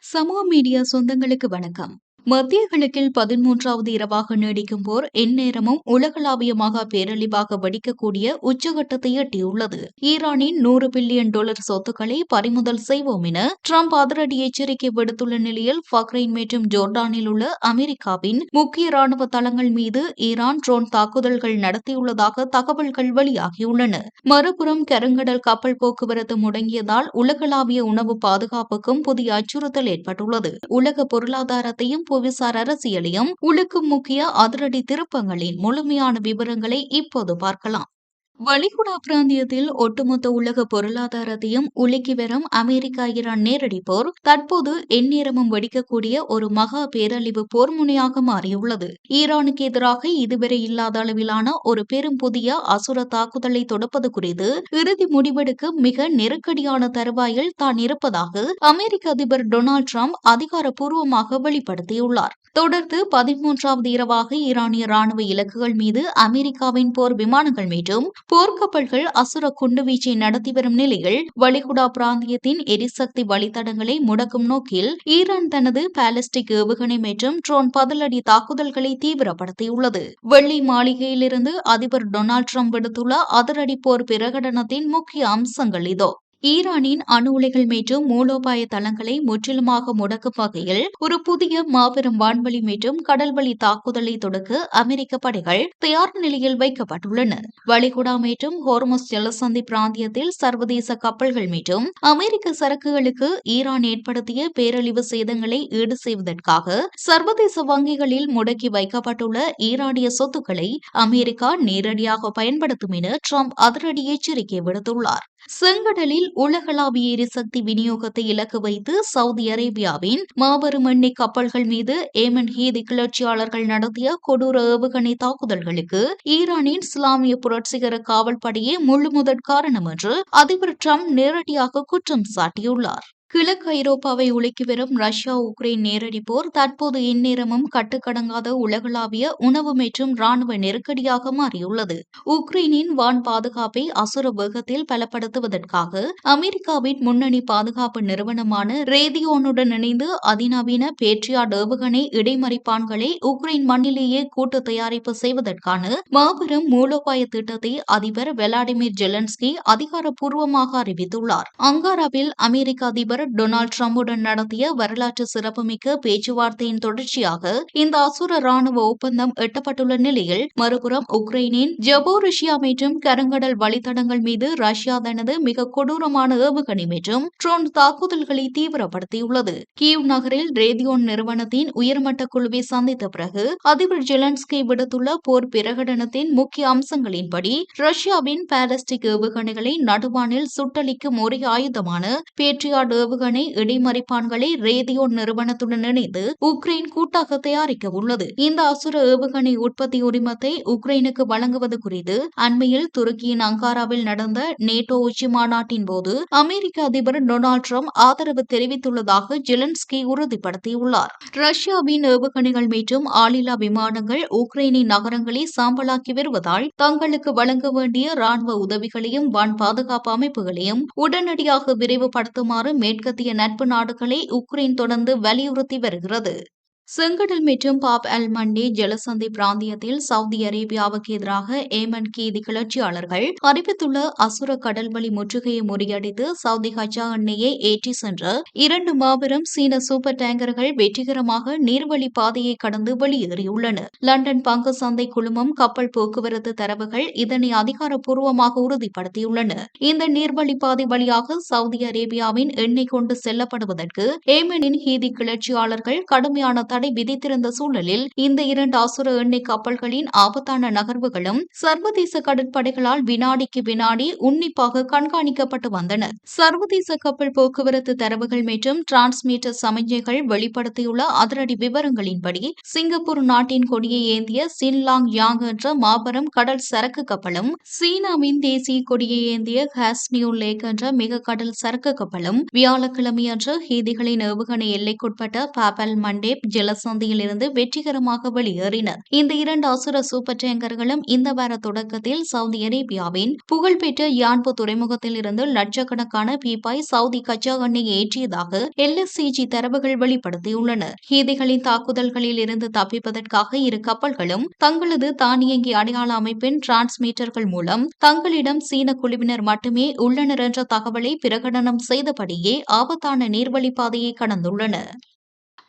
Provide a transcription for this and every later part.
சமூக மீடியா சொந்தங்களுக்கு வணக்கம். மத்திய கிழக்கில் 13வது இரவாக நீடிக்கும் போர் எந்நேரமும் உலகளாவியமாக பேரழிவாக வெடிக்கக்கூடிய உச்சகட்டத்தை எட்டியுள்ளது. ஈரானின் $100 பில்லியன் சொத்துக்களை பறிமுதல் செய்வோம் என ட்ரம்ப் அதிரடி எச்சரிக்கை விடுத்துள்ள நிலையில் பஹ்ரைன் மற்றும் ஜோர்டானில் உள்ள அமெரிக்காவின் முக்கிய ராணுவ தளங்கள் மீது ஈரான் ட்ரோன் தாக்குதல்கள் நடத்தியுள்ளதாக தகவல்கள் வெளியாகியுள்ளன. மறுபுறம் கருங்கடல் கப்பல் போக்குவரத்து முடங்கியதால் உலகளாவிய உணவு பாதுகாப்புக்கும் புதிய அச்சுறுத்தல் ஏற்பட்டுள்ளது. உலக பொருளாதாரத்தையும் புவிசார் அரசியலையும் உலுக்கும் முக்கிய அதிரடி திருப்பங்களின் முழுமையான விவரங்களை இப்போது பார்க்கலாம். வளைகுடா பிராந்தியத்தில் ஒட்டுமொத்த உலக பொருளாதாரத்தையும் உலுக்கி வரும் அமெரிக்கா ஈரான் நேரடி போர் தற்போது எந்நேரமும் வெடிக்கக்கூடிய ஒரு மகா பேரழிவு போர் முனையாக மாறியுள்ளது. ஈரானுக்கு எதிராக இதுவரை இல்லாத அளவிலான ஒரு பெரும் புதிய அசுர தாக்குதலை தொடுப்பது குறித்து இறுதி முடிவெடுக்க மிக நெருக்கடியான தருவாயில் தான் இருப்பதாக அமெரிக்க அதிபர் டொனால்டு டிரம்ப் அதிகாரப்பூர்வமாக வெளிப்படுத்தியுள்ளார். தொடர்ந்து 13வது இரவாக ஈரானிய ராணுவ இலக்குகள் மீது அமெரிக்காவின் போர் விமானங்கள் மற்றும் போர்க்கப்பல்கள் அசுர குண்டுவீச்சை நடத்தி வரும் நிலையில் வளைகுடா பிராந்தியத்தின் எரிசக்தி வழித்தடங்களை முடக்கும் நோக்கில் ஈரான் தனது பாலிஸ்டிக் ஏவுகணை மற்றும் ட்ரோன் பதிலடி தாக்குதல்களை தீவிரப்படுத்தியுள்ளது. வெள்ளை மாளிகையிலிருந்து அதிபர் டொனால்டு டிரம்ப் விடுத்துள்ள அதிரடி போர் பிரகடனத்தின் முக்கிய அம்சங்கள் இதோ. ஈரானின் அணு உலைகள் மற்றும் மூலோபாய தளங்களை முற்றிலுமாக முடக்கும் வகையில் ஒரு புதிய மாபெரும் வான்வழி மற்றும் கடல்வழி தாக்குதலை தொடுக்க அமெரிக்க படைகள் தயார் நிலையில் வைக்கப்பட்டுள்ளன. வளைகுடா மற்றும் ஹோர்முஸ் ஜலசந்தி பிராந்தியத்தில் சர்வதேச கப்பல்கள் மற்றும் அமெரிக்க சரக்குகளுக்கு ஈரான் ஏற்படுத்திய பேரழிவு சேதங்களை ஈடு செய்வதற்காக சர்வதேச வங்கிகளில் முடக்கி வைக்கப்பட்டுள்ள ஈரானிய சொத்துக்களை அமெரிக்கா நேரடியாக பயன்படுத்தும் என ட்ரம்ப் அதிரடி எச்சரிக்கை விடுத்துள்ளார். செங்கடலில் உலகளாவிய எரிசக்தி விநியோகத்தை இலக்கு வைத்து சவுதி அரேபியாவின் மாபெரும் எண்ணெய் கப்பல்கள் மீது ஏமன் ஹீதி கிளர்ச்சியாளர்கள் நடத்திய கொடூர ஏவுகணை தாக்குதல்களுக்கு ஈரானின் இஸ்லாமிய புரட்சிகர காவல்படையே முழுமுதற் காரணம் என்று அதிபர் டிரம்ப் நேரடியாக குற்றம் சாட்டியுள்ளார். கிழக்கு ஐரோப்பாவை உலுக்கி வரும் ரஷ்யா உக்ரைன் நேரடி போர் தற்போது எந்நேரமும் கட்டுக்கடங்காத உலகளாவிய உணவு மற்றும் ராணுவ நெருக்கடியாக மாறியுள்ளது. உக்ரைனின் வான் பாதுகாப்பை அசுர வேகத்தில் பலப்படுத்துவதற்காக அமெரிக்காவின் முன்னணி பாதுகாப்பு நிறுவனமான ரேதியோனுடன் இணைந்து அதிநவீன பேட்ரியாட் ஏவுகணை இடைமறிப்பான்களை உக்ரைன் மண்ணிலேயே கூட்டு தயாரிப்பு செய்வதற்கான மாபெரும் மூலோபாய திட்டத்தை அதிபர் விளாடிமிர் ஜெலன்ஸ்கி அதிகாரப்பூர்வமாக அறிவித்துள்ளார். அங்காராவில் அமெரிக்க அதிபர் டொனால்டு டிரம்புடன் நடத்திய வரலாற்று சிறப்புமிக்க பேச்சுவார்த்தையின் தொடர்ச்சியாக இந்த அசுர ராணுவ ஒப்பந்தம் எட்டப்பட்டுள்ள நிலையில் மறுபுறம் உக்ரைனின் ஜபோரிஷியா மற்றும் கருங்கடல் வழித்தடங்கள் மீது ரஷ்யா தனது மிக கொடூரமான ஏவுகணை மற்றும் ட்ரோன் தாக்குதல்களை தீவிரப்படுத்தியுள்ளது. கீவ் நகரில் ரேதியோன் நிறுவனத்தின் உயர்மட்ட குழுவை சந்தித்த பிறகு அதிபர் ஜெலன்ஸ்கி விடுத்துள்ள போர் பிரகடனத்தின் முக்கிய அம்சங்களின்படி ரஷ்யாவின் பாலிஸ்டிக் ஏவுகணைகளை நடுவானில் சுட்டளிக்கும் ஒரே ஆயுதமான பேட்ரியாட் ஏவுகணை இடைமறிப்பான்களை ரேதியோன் நிறுவனத்துடன் இணைந்து உக்ரைன் கூட்டாக தயாரிக்க உள்ளது. இந்த அசுர ஏவுகணை உற்பத்தி உரிமத்தை உக்ரைனுக்கு வழங்குவது குறித்து அண்மையில் துருக்கியின் அங்காராவில் நடந்த நேட்டோ உச்சி மாநாட்டின் போது அமெரிக்க அதிபர் டொனால்டு டிரம்ப் ஆதரவு தெரிவித்துள்ளதாக ஜெலன்ஸ்கி உறுதிப்படுத்தியுள்ளார். ரஷ்யாவின் ஏவுகணைகள் மற்றும் ஆளில்லா விமானங்கள் உக்ரைனின் நகரங்களை சாம்பலாக்கி வருவதால் தங்களுக்கு வழங்க வேண்டிய ராணுவ உதவிகளையும் வான் பாதுகாப்பு அமைப்புகளையும் உடனடியாக விரைவுபடுத்துமாறு மேற்கத்திய நட்பு நாடுகளை உக்ரைன் தொடர்ந்து வலியுறுத்தி வருகிறது. செங்கடல் மற்றும் பாப் அல் மண்டே ஜலசந்தி பிராந்தியத்தில் சவுதி அரேபியாவுக்கு எதிராக ஏமன் ஹீதி கிளர்ச்சியாளர்கள் அறிவித்துள்ள அசுர கடல்வழி முற்றுகையை முறியடித்து சவுதி கச்சா எண்ணெயை ஏற்றி சென்ற 2 மாபெரும் சீன சூப்பர் டேங்கர்கள் வெற்றிகரமாக நீர்வழி பாதையை கடந்து வெளியேறியுள்ளன. லண்டன் பங்கு சந்தை குழுமம் கப்பல் போக்குவரத்து தரவுகள் இதனை அதிகாரப்பூர்வமாக உறுதிப்படுத்தியுள்ளன. இந்த நீர்வழி பாதை வழியாக சவுதி அரேபியாவின் எண்ணெய் கொண்டு செல்லப்படுவதற்கு ஏமனின் ஹீதி கிளர்ச்சியாளர்கள் கடுமையான தடை விதித்திருந்த சூழலில் இந்த 2 அசுர எண்ணெய் கப்பல்களின் ஆபத்தான நகர்வுகளும் சர்வதேச கடற்படைகளால் வினாடிக்கு வினாடி உன்னிப்பாக கண்காணிக்கப்பட்டு வந்தன. சர்வதேச கப்பல் போக்குவரத்து தரவுகள் மற்றும் டிரான்ஸ்மீட்டர் சமிஞ்சைகள் வெளிப்படுத்தியுள்ள அதிரடி விவரங்களின்படி சிங்கப்பூர் நாட்டின் கொடியை ஏந்திய சின்லாங் யாங் என்ற மாபெரும் கடல் சரக்கு கப்பலும் சீனாவின் தேசிய கொடியை ஏந்திய ஹாஸ்னியூ லேக் என்ற மிக கடல் சரக்கு கப்பலும் வியாழக்கிழமையன்று ஹீதிகளின் ஏவுகணை எல்லைக்குட்பட்ட பாப் அல் மண்டேப் ஜலசந்தியில் இருந்து வெற்றிகரமாக வெளியேறினர். இந்த 2 அசுர சூப்பர் டேங்கர்களும் இந்த வார தொடக்கத்தில் சவுதி அரேபியாவின் புகழ்பெற்ற யான்பு துறைமுகத்தில் இருந்து லட்சக்கணக்கான பீப்பாய் சவுதி கச்சா எண்ணெயை ஏற்றியதாக LSCG தரவுகள் வெளிப்படுத்தியுள்ளன. ஹூதிகளின் தாக்குதல்களில் இருந்து தப்பிப்பதற்காக இரு கப்பல்களும் தங்களது தானியங்கி அடையாள அமைப்பின் டிரான்ஸ்மீட்டர்கள் மூலம் தங்களிடம் சீன குழுவினர் மட்டுமே உள்ளனர் என்ற தகவலை பிரகடனம் செய்தபடியே ஆபத்தான நீர்வழிப்பாதையை கடந்துள்ளன.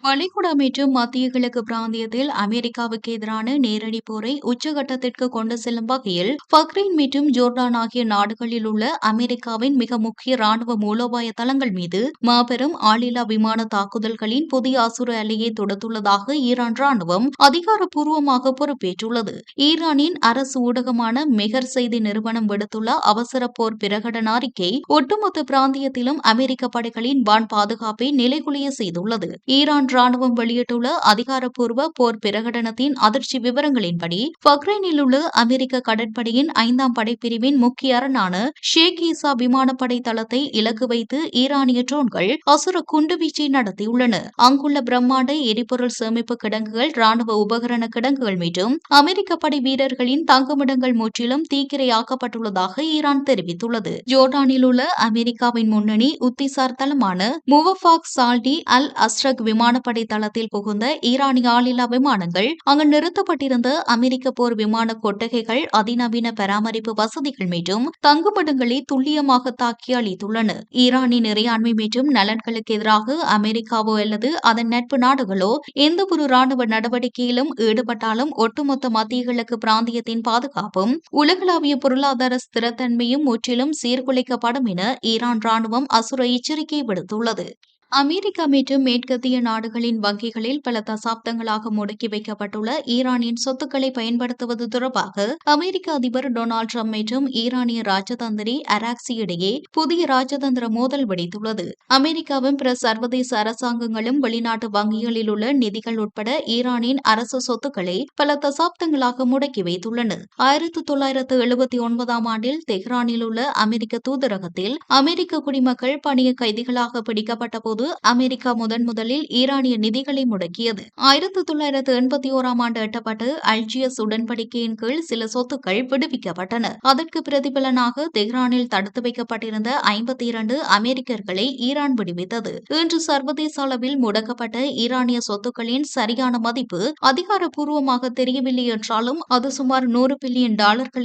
வளைகுடா மற்றும் மத்திய கிழக்கு பிராந்தியத்தில் அமெரிக்காவுக்கு எதிரான நேரடி போரை உச்சகட்டத்திற்கு கொண்டு செல்லும் வகையில் பஹ்ரைன் மற்றும் ஜோர்டான் ஆகிய நாடுகளில் உள்ள அமெரிக்காவின் மிக முக்கிய ராணுவ மூலோபாய தளங்கள் மீது மாபெரும் ஆளில்லா விமான தாக்குதல்களின் புதிய அசுர அலையை தொடுத்துள்ளதாக ஈரான் ராணுவம் அதிகாரப்பூர்வமாக பொறுப்பேற்றுள்ளது. ஈரானின் அரசு ஊடகமான மெஹர் செய்தி நிறுவனம் விடுத்துள்ள அவசர போர் பிரகடன அறிக்கை ஒட்டுமொத்த பிராந்தியத்திலும் அமெரிக்க படைகளின் வான் பாதுகாப்பை நிலைகுலைய செய்துள்ளது. ஈரான் ராணுவம் வெளியிட்டுள்ள அதிகாரப்பூர்வ போர் பிரகடனத்தின் அதிர்ச்சி விவரங்களின்படி பஹ்ரைனில் உள்ள அமெரிக்க கடற்படையின் 5ஆம் படைப்பிரிவின் முக்கிய அரணான ஷேக் ஈசா விமானப்படை தளத்தை இலக்கு வைத்து ஈரானிய ட்ரோன்கள் அசுர குண்டுவீச்சை நடத்தியுள்ளன. அங்குள்ள பிரம்மாண்ட எரிபொருள் சேமிப்பு கிடங்குகள், ராணுவ உபகரண கிடங்குகள் மற்றும் அமெரிக்க படை வீரர்களின் தங்குமிடங்கள் முற்றிலும் தீக்கிரையாக்கப்பட்டுள்ளதாக ஈரான் தெரிவித்துள்ளது. ஜோர்டானில் உள்ள அமெரிக்காவின் முன்னணி உத்திசார் தளமான முவஃபாக் சால்டி அல் அஸ்ரக் விமானப்படை தளத்தில் புகுந்த ஈரானிய ஆளில்லா விமானங்கள் அங்கு நிறுத்தப்பட்டிருந்த அமெரிக்க போர் விமான கொட்டகைகள், அதிநவீன பராமரிப்பு வசதிகள் மற்றும் தங்குமிடங்களை துல்லியமாக தாக்கி அளித்துள்ளன. ஈரானின் இறையாண்மை மற்றும் நலன்களுக்கு எதிராக அமெரிக்காவோ அல்லது அதன் நட்பு நாடுகளோ எந்தவொரு ராணுவ நடவடிக்கையிலும் ஈடுபட்டாலும் ஒட்டுமொத்த மத்திய கிழக்கு பிராந்தியத்தின் பாதுகாப்பும் உலகளாவிய பொருளாதார ஸ்திரத்தன்மையும் முற்றிலும் சீர்குலைக்கப்படும் என ஈரான் ராணுவம் அசுர எச்சரிக்கை விடுத்துள்ளது. அமெரிக்கா மற்றும் மேற்கத்திய நாடுகளின் வங்கிகளில் பல தசாப்தங்களாக முடக்கி வைக்கப்பட்டுள்ள ஈரானின் சொத்துக்களை பயன்படுத்துவது தொடர்பாக அமெரிக்க அதிபர் டொனால்டு டிரம்ப் மற்றும் ஈரானிய ராஜதந்திரி அராக்சி இடையே புதிய ராஜதந்திர மோதல் வெடித்துள்ளது. அமெரிக்காவும் பிற சர்வதேச அரசாங்கங்களும் வெளிநாட்டு வங்கிகளில் உள்ள நிதிகள் உட்பட ஈரானின் அரசு சொத்துக்களை பல தசாப்தங்களாக முடக்கி வைத்துள்ளன. 1979ஆம் ஆண்டில் தெஹ்ரானில் உள்ள அமெரிக்க தூதரகத்தில் அமெரிக்க குடிமக்கள் பணிய கைதிகளாக பிடிக்கப்பட்ட போது அமெரிக்கா முதலில் ஈரானிய நிதிகளை முடக்கியது. 1981ஆம் ஆண்டு எட்டப்பட்ட அல்ஜியர்ஸ் உடன்படிக்கையின் கீழ் சில சொத்துக்கள் விடுவிக்கப்பட்டன. அதற்கு பிரதிபலனாக தெஹ்ரானில் தடுத்து வைக்கப்பட்டிருந்த 52 அமெரிக்கர்களை ஈரான் விடுவித்தது. இன்று சர்வதேச அளவில் முடக்கப்பட்ட ஈரானிய சொத்துக்களின் சரியான மதிப்பு அதிகாரப்பூர்வமாக தெரியவில்லை என்றாலும் அது சுமார் $100 பில்லியன்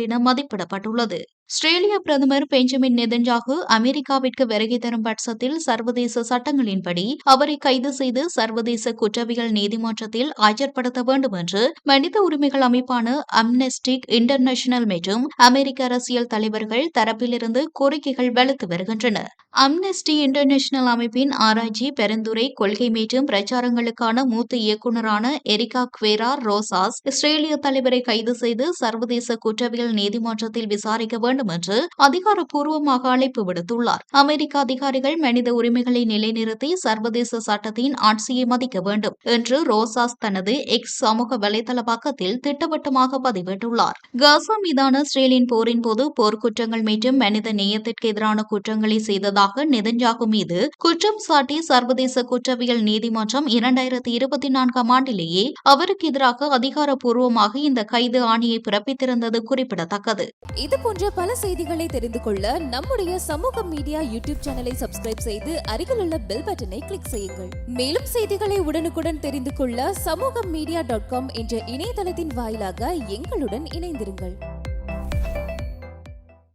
என மதிப்பிடப்பட்டுள்ளது. ஆஸ்திரேலிய பிரதமர் பெஞ்சமின் நெதன்யாகு அமெரிக்காவிற்கு வருகை தரும் பட்சத்தில் சர்வதேச சட்டங்களின்படி அவரை கைது செய்து சர்வதேச குற்றவியல் நீதிமன்றத்தில் ஆஜர்படுத்த வேண்டும் என்று மனித உரிமைகள் அமைப்பான அம்னெஸ்டி இன்டர்நேஷனல் மற்றும் அமெரிக்க அரசியல் தலைவர்கள் தரப்பிலிருந்து கோரிக்கைகள் வலுத்து வருகின்றன. அம்னெஸ்டி இன்டர்நேஷனல் அமைப்பின் ஆராய்ச்சி, பரிந்துரை, கொள்கை மற்றும் பிரச்சாரங்களுக்கான மூத்த இயக்குநரான எரிகா குவேரா ரோசாஸ் ஆஸ்திரேலிய தலைவரை கைது செய்து சர்வதேச குற்றவியல் நீதிமன்றத்தில் விசாரிக்க வேண்டும் என்று அதிகாரப்பூர்வமாக அழைப்பு விடுத்துள்ளார். அமெரிக்க அதிகாரிகள் மனித உரிமைகளை நிலைநிறுத்தி சர்வதேச சட்டத்தின் ஆட்சியை மதிக்க வேண்டும் என்று ரோசாஸ் தனது எக்ஸ் சமூக வலைதள பக்கத்தில் திட்டவட்டமாக பதிவிட்டுள்ளார். காசா மீதான இஸ்ரேலின் போரின் போது போர்க்குற்றங்கள் மற்றும் மனித நேயத்திற்கு எதிரான குற்றங்களை செய்ததாக நெதன்யாகு மீது குற்றம் சாட்டி சர்வதேச குற்றவியல் நீதிமன்றம் 2024ஆம் ஆண்டிலேயே அவருக்கு எதிராக அதிகாரப்பூர்வமாக இந்த கைது ஆணையை பிறப்பித்திருந்தது குறிப்பிடத்தக்கது. இதுபோன்ற பல செய்திகளை தெரிந்து கொள்ள நம்முடைய சமூக மீடியா யூடியூப் சேனலை சப்ஸ்கிரைப் செய்து அருகில் உள்ள பெல் பட்டனை கிளிக் செய்யுங்கள். மேலும் செய்திகளை உடனுக்குடன் தெரிந்து கொள்ள சமூகமீடியா.com என்ற இணையதளத்தின் வாயிலாக எங்களுடன் இணைந்திருங்கள்.